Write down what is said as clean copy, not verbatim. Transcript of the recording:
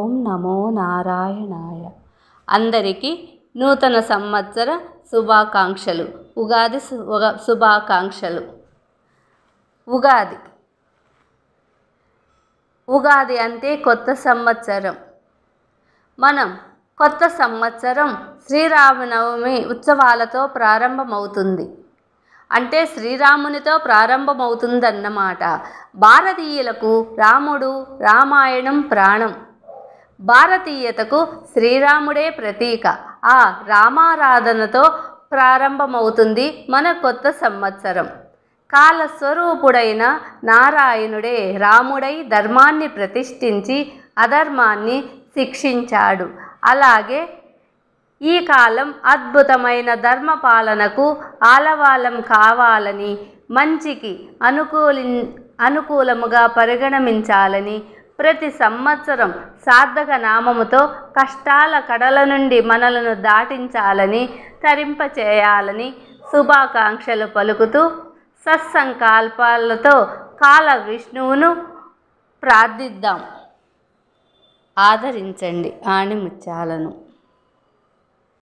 ఓం నమో నారాయణాయ. అందరికీ నూతన సంవత్సర శుభాకాంక్షలు, ఉగాది శుభాకాంక్షలు. ఉగాది అంటే కొత్త సంవత్సరం. మనం కొత్త సంవత్సరం శ్రీరామనవమి ఉత్సవాలతో ప్రారంభమవుతుంది. అంటే శ్రీరామునితో ప్రారంభమవుతుందన్నమాట. భారతీయులకు రాముడు, రామాయణం ప్రాణం. భారతీయతకు శ్రీరాముడే ప్రతీక. ఆ రామారాధనతో ప్రారంభమవుతుంది మన కొత్త సంవత్సరం. కాలస్వరూపుడైన నారాయణుడే రాముడై ధర్మాన్ని ప్రతిష్ఠించి అధర్మాన్ని శిక్షించాడు. అలాగే ఈ కాలం అద్భుతమైన ధర్మపాలనకు ఆలవాలం కావాలని, మంచికి అనుకూలముగా పరిగణించాలని, ప్రతి సంవత్సరం సార్థక నామముతో కష్టాల కడల నుండి మనలను దాటించాలని, తరింపచేయాలని శుభాకాంక్షలు పలుకుతూ సత్సంకల్పాలతో కాల విష్ణువును ప్రార్థిద్దాం. ఆదరించండి ఆణిముత్యాలను.